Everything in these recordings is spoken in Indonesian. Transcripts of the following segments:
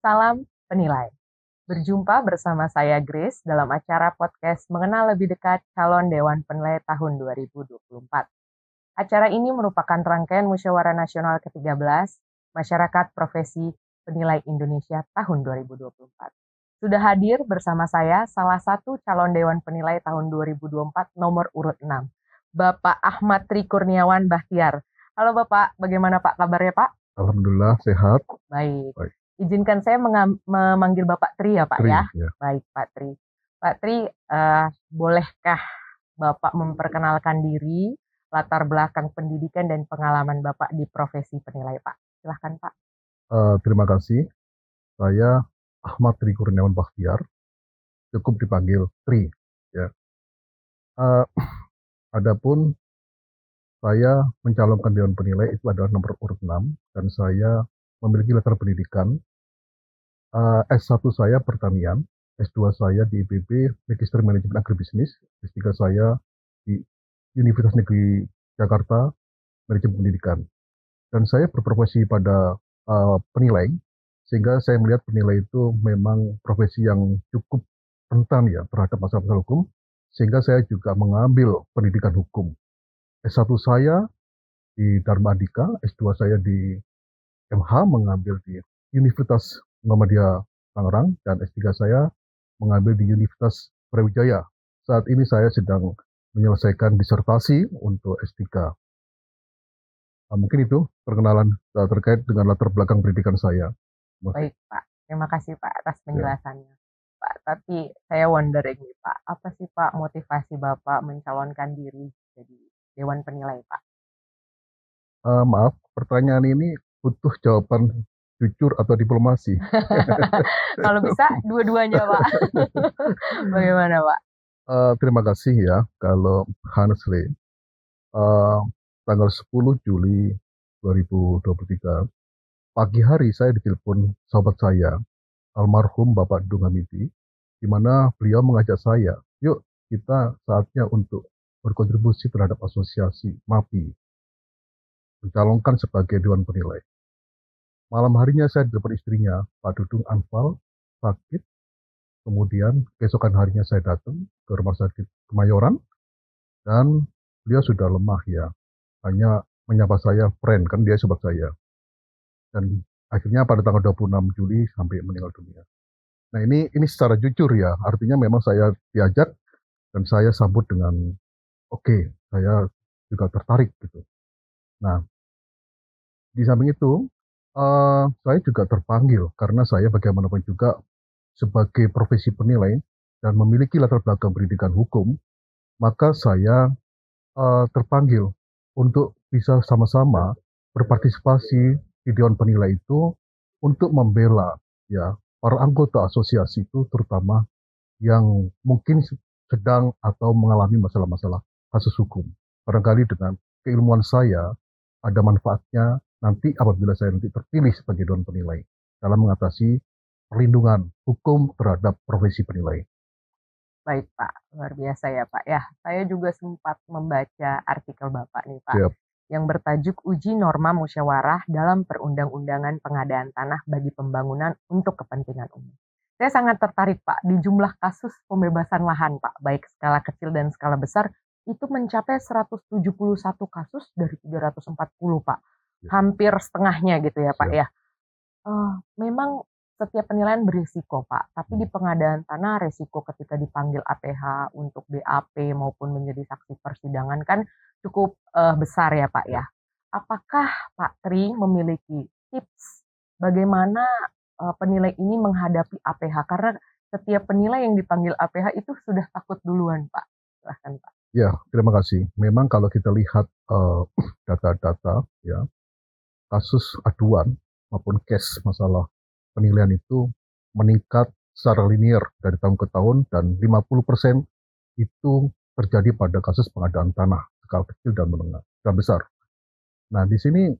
Salam penilai. Berjumpa bersama saya Grace dalam acara podcast mengenal lebih dekat calon Dewan Penilai tahun 2024. Acara ini merupakan rangkaian Musyawarah Nasional ke-13 Masyarakat Profesi Penilai Indonesia tahun 2024. Sudah hadir bersama saya salah satu calon Dewan Penilai tahun 2024 nomor urut 6, Bapak Ahmad Tri Kurniawan Bahtiar. Halo Bapak, bagaimana Pak kabarnya Pak? Alhamdulillah sehat. Baik. Baik. Izinkan saya memanggil Bapak Tri ya Pak Tri, ya. ya. Baik Pak Tri. Pak Tri, bolehkah Bapak memperkenalkan diri, latar belakang pendidikan dan pengalaman Bapak di profesi penilai Pak? Silahkan Pak. Terima kasih. Saya Ahmad Tri Kurniawan Bahtiar, cukup dipanggil Tri. Ya. Adapun saya mencalonkan Dewan Penilai itu adalah nomor urut 6 dan saya memiliki latar pendidikan S1 saya pertanian, S2 saya di IPB Magister Manajemen Agribisnis, S3 saya di Universitas Negeri Jakarta Manajemen Pendidikan. Dan saya berprofesi pada penilai, sehingga saya melihat penilai itu memang profesi yang cukup rentan ya terhadap masalah-masalah hukum, sehingga saya juga mengambil pendidikan hukum. S1 saya di Dharma Dika, S2 saya di MH mengambil di Universitas Muhammadiyah Tangerang, dan S3 saya mengambil di Universitas Brawijaya. Saat ini saya sedang menyelesaikan disertasi untuk S3. Mungkin itu perkenalan terkait dengan latar belakang pendidikan saya. Baik Pak, terima kasih Pak atas penjelasannya. Pak, tapi saya wondering nih Pak, apa sih Pak motivasi Bapak mencalonkan diri jadi Dewan Penilai Pak? Maaf, pertanyaan ini butuh jawaban jujur atau diplomasi? Kalau bisa dua-duanya Pak. Bagaimana Pak? Terima kasih ya. Kalau honestly, tanggal 10 Juli 2023, pagi hari saya ditelepon sahabat saya, almarhum Bapak Dung Hamidi, di mana beliau mengajak saya, yuk kita saatnya untuk berkontribusi terhadap asosiasi MAPI, mencalonkan sebagai Dewan Penilai. Malam harinya saya ditelepon istrinya, Pak Dudung Anfal, sakit. Kemudian keesokan harinya saya datang ke rumah sakit Kemayoran, dan beliau sudah lemah ya, hanya menyapa saya friend, kan dia sobat saya. Dan akhirnya pada tanggal 26 Juli sampai meninggal dunia. Nah ini secara jujur ya, artinya memang saya diajak dan saya sambut dengan oke, saya juga tertarik gitu. Nah, di samping itu, saya juga terpanggil karena saya bagaimanapun juga sebagai profesi penilai dan memiliki latar belakang pendidikan hukum, maka saya terpanggil untuk bisa sama-sama berpartisipasi di Dewan Penilai itu untuk membela ya para anggota asosiasi itu, terutama yang mungkin sedang atau mengalami masalah-masalah kasus hukum. Barangkali dengan keilmuan saya ada manfaatnya nanti apabila saya nanti terpilih sebagai Dewan Penilai dalam mengatasi perlindungan hukum terhadap profesi penilai. Baik Pak, luar biasa ya Pak ya. Saya juga sempat membaca artikel Bapak nih Pak, Siap. yang bertajuk Uji Norma Musyawarah dalam Perundang-undangan Pengadaan Tanah bagi Pembangunan untuk Kepentingan Umum. Saya sangat tertarik Pak di jumlah kasus pembebasan lahan Pak, baik skala kecil dan skala besar, itu mencapai 171 kasus dari 340 Pak. Ya. Hampir setengahnya gitu ya Pak Siap. ya. Memang setiap penilaian berisiko Pak, tapi di pengadaan tanah resiko ketika dipanggil APH untuk BAP maupun menjadi saksi persidangan kan cukup besar ya Pak ya. Apakah Pak Tri memiliki tips bagaimana penilai ini menghadapi APH? Karena setiap penilai yang dipanggil APH itu sudah takut duluan Pak. Silahkan Pak. Ya, terima kasih. Memang kalau kita lihat data-data ya, kasus aduan maupun case masalah penilaian itu meningkat secara linear dari tahun ke tahun, dan 50% itu terjadi pada kasus pengadaan tanah skala kecil dan menengah dan besar. Nah, di sini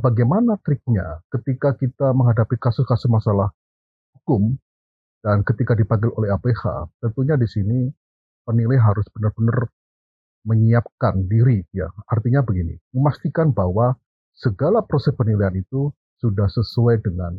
bagaimana triknya ketika kita menghadapi kasus-kasus masalah hukum dan ketika dipanggil oleh APH, tentunya di sini penilai harus benar-benar menyiapkan diri ya. Artinya begini, memastikan bahwa segala proses penilaian itu sudah sesuai dengan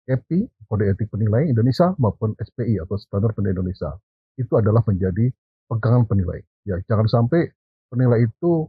KEPI, Kode Etik Penilai Indonesia, maupun SPI atau Standar Penilai Indonesia. Itu adalah menjadi pegangan penilai. Ya, jangan sampai penilai itu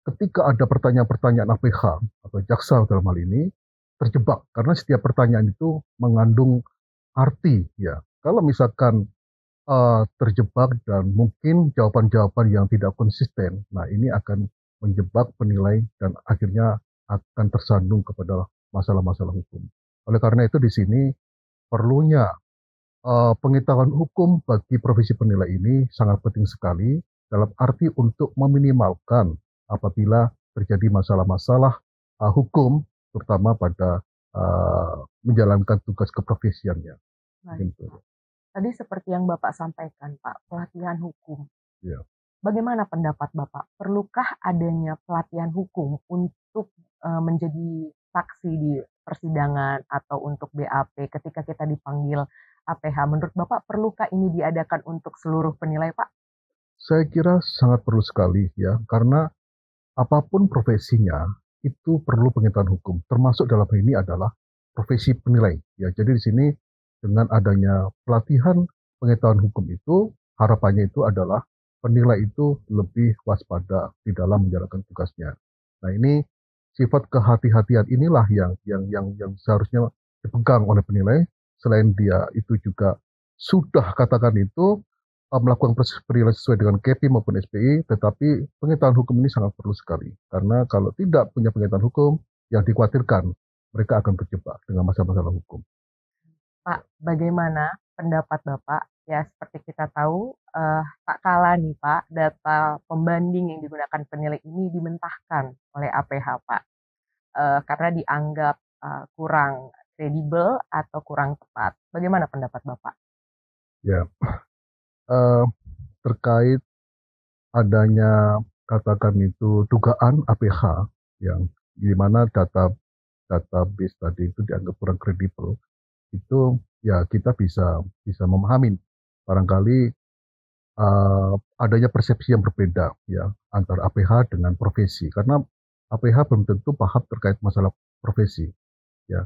ketika ada pertanyaan-pertanyaan APH atau jaksa dalam hal ini terjebak karena setiap pertanyaan itu mengandung arti ya. Kalau misalkan terjebak dan mungkin jawaban-jawaban yang tidak konsisten, nah ini akan menjebak penilai dan akhirnya akan tersandung kepada masalah-masalah hukum. Oleh karena itu di sini perlunya pengetahuan hukum bagi profesi penilai ini sangat penting sekali dalam arti untuk meminimalkan apabila terjadi masalah-masalah hukum, terutama pada menjalankan tugas keprofesiannya. Baik, Gitu. Pak. Tadi seperti yang Bapak sampaikan, Pak, pelatihan hukum. Ya. Bagaimana pendapat Bapak? Perlukah adanya pelatihan hukum untuk menjadi saksi di persidangan atau untuk BAP ketika kita dipanggil APH? Menurut Bapak, perlukah ini diadakan untuk seluruh penilai, Pak? Saya kira sangat perlu sekali ya, karena apapun profesinya itu perlu pengetahuan hukum. Termasuk dalam hal ini adalah profesi penilai. Ya, jadi di sini dengan adanya pelatihan pengetahuan hukum itu harapannya itu adalah penilai itu lebih waspada di dalam menjalankan tugasnya. Nah ini sifat kehati-hatian inilah yang seharusnya dipegang oleh penilai. Selain dia itu juga sudah katakan itu melakukan proses penilaian sesuai dengan KEPI maupun SPI, tetapi pengetahuan hukum ini sangat perlu sekali. Karena kalau tidak punya pengetahuan hukum, yang dikhawatirkan mereka akan terjebak dengan masalah-masalah hukum. Pak, bagaimana pendapat Bapak? Ya, seperti kita tahu, tak kalah nih Pak, data pembanding yang digunakan penilai ini dimentahkan oleh APH Pak, karena dianggap kurang kredibel atau kurang tepat. Bagaimana pendapat Bapak? Ya, eh, terkait adanya katakan itu dugaan APH yang di mana database tadi itu dianggap kurang kredibel, itu ya kita bisa bisa memahami barangkali adanya persepsi yang berbeda ya antara APH dengan profesi karena APH belum tentu paham terkait masalah profesi ya.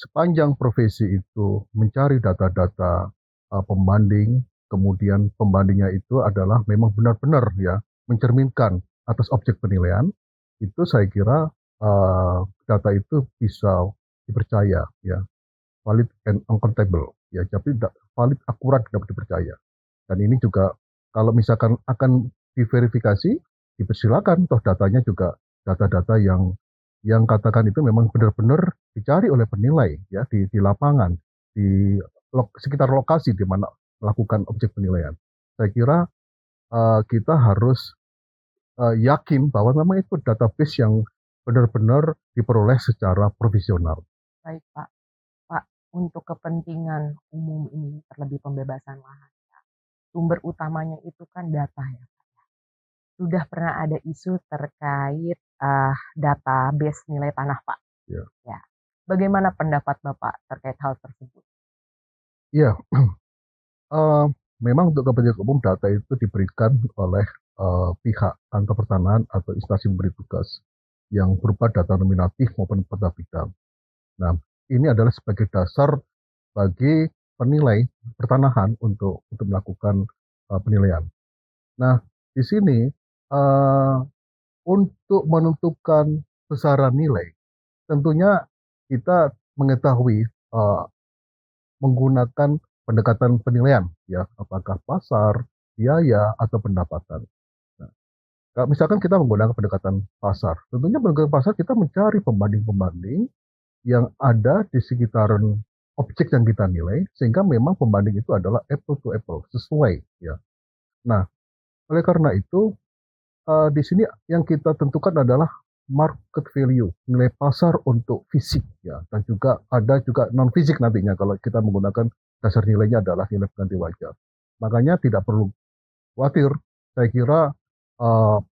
Sepanjang profesi itu mencari data-data pembanding, kemudian pembandingnya itu adalah memang benar-benar ya mencerminkan atas objek penilaian, itu saya kira data itu bisa dipercaya ya, valid and accountable ya, tapi valid, akurat, dapat dipercaya. Dan ini juga kalau misalkan akan diverifikasi, dipersilakan toh datanya juga data-data yang katakan itu memang benar-benar dicari oleh penilai ya di lapangan, di sekitar lokasi di mana melakukan objek penilaian. Saya kira kita harus yakin bahwa memang itu database yang benar-benar diperoleh secara profesional. Baik Pak. Pak, untuk kepentingan umum ini, terlebih pembebasan lahan, sumber utamanya itu kan data ya. Sudah pernah ada isu terkait database nilai tanah Pak. Ya. Ya. Bagaimana pendapat Bapak terkait hal tersebut? Iya, memang untuk kepentingan umum data itu diberikan oleh pihak kantor pertanahan atau instansi pemberi tugas yang berupa data nominatif maupun data bidang. Nah, ini adalah sebagai dasar bagi penilai pertanahan untuk melakukan penilaian. Nah, di sini untuk menentukan besaran nilai, tentunya kita mengetahui menggunakan pendekatan penilaian, ya, apakah pasar, biaya, atau pendapatan. Nah, kalau misalkan kita menggunakan pendekatan pasar, tentunya pendekatan pasar kita mencari pembanding-pembanding yang ada di sekitaran objek yang kita nilai, sehingga memang pembanding itu adalah apple to apple, sesuai. Ya. Nah, oleh karena itu, di sini yang kita tentukan adalah market value, nilai pasar untuk fisik, ya, dan juga ada juga non fisik nantinya kalau kita menggunakan dasar nilainya adalah nilai pengganti wajar. Makanya tidak perlu khawatir. Saya kira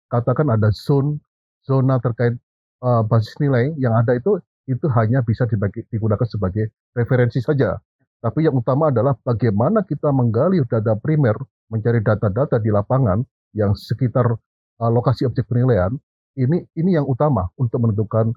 katakan ada zona terkait basis nilai yang ada itu hanya bisa digunakan sebagai referensi saja. Tapi yang utama adalah bagaimana kita menggali data primer, mencari data-data di lapangan yang sekitar lokasi objek penilaian, ini yang utama untuk menentukan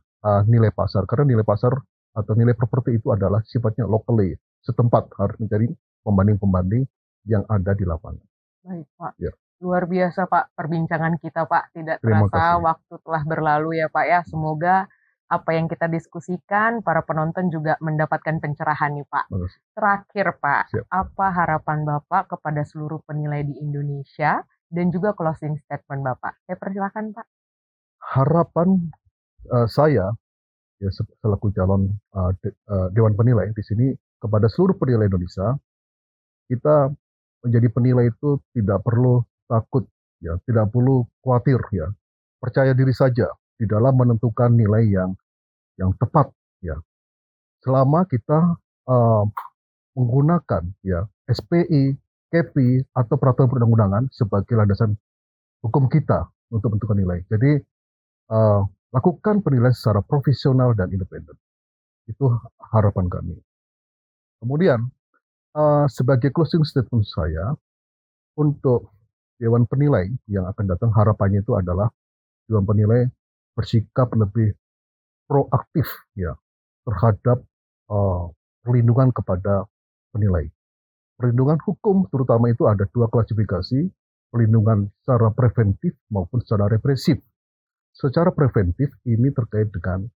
nilai pasar. Karena nilai pasar atau nilai properti itu adalah sifatnya locally, setempat, harus mencari pembanding-pembanding yang ada di lapangan. Baik, Pak. Ya, Luar biasa, Pak, perbincangan kita, Pak. Tidak terima terasa kasih. waktu telah berlalu ya, Pak ya. Semoga apa yang kita diskusikan, para penonton juga mendapatkan pencerahan nih, Pak. Terima kasih. Terakhir, Pak, Siap. apa harapan Bapak kepada seluruh penilai di Indonesia dan juga closing statement Bapak? Saya persilakan, Pak. Harapan saya ya selaku calon Dewan Penilai di sini kepada seluruh penilai Indonesia, kita menjadi penilai itu tidak perlu takut, ya, tidak perlu khawatir, ya. Percaya diri saja di dalam menentukan nilai yang tepat, ya. Selama kita uh, menggunakan ya SPI, KPI atau peraturan perundang-undangan sebagai landasan hukum kita untuk menentukan nilai. Jadi lakukan penilaian secara profesional dan independen. Itu harapan kami. Kemudian sebagai closing statement saya untuk Dewan Penilai yang akan datang, harapannya itu adalah Dewan Penilai bersikap lebih proaktif ya terhadap perlindungan kepada penilai. Perlindungan hukum terutama itu ada dua klasifikasi, perlindungan secara preventif maupun secara represif. Secara preventif ini terkait dengan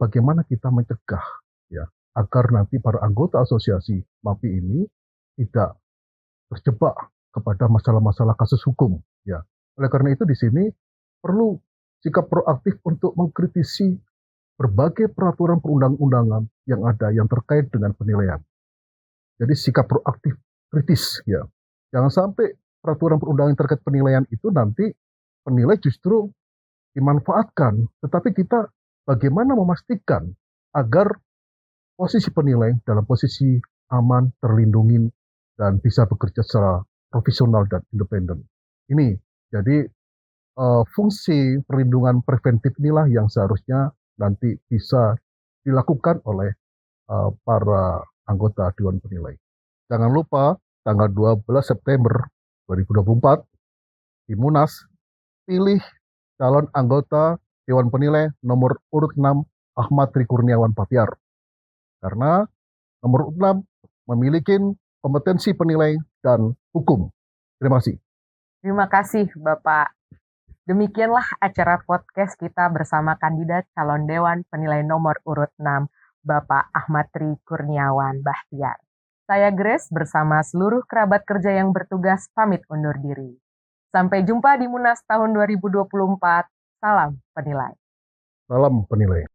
bagaimana kita mencegah ya agar nanti para anggota asosiasi MAPI ini tidak terjebak kepada masalah-masalah kasus hukum ya. Oleh karena itu di sini perlu sikap proaktif untuk mengkritisi berbagai peraturan perundang-undangan yang ada yang terkait dengan penilaian. Jadi sikap proaktif kritis ya. Jangan sampai peraturan perundangan terkait penilaian itu nanti penilai justru dimanfaatkan, tetapi kita bagaimana memastikan agar posisi penilai dalam posisi aman, terlindungi, dan bisa bekerja secara profesional dan independen. Ini jadi fungsi perlindungan preventif inilah yang seharusnya nanti bisa dilakukan oleh para anggota Dewan Penilai. Jangan lupa tanggal 12 September 2024 di Munas, pilih calon anggota Dewan Penilai nomor urut 6 Ahmad Tri Kurniawan Bahtiar. Karena nomor urut 6 memiliki kompetensi penilai dan hukum. Terima kasih. Terima kasih, Bapak. Demikianlah acara podcast kita bersama kandidat calon Dewan Penilai nomor urut 6, Bapak Ahmad Tri Kurniawan Bahtiar. Saya Grace bersama seluruh kerabat kerja yang bertugas pamit undur diri. Sampai jumpa di Munas tahun 2024. Salam penilai. Salam penilai.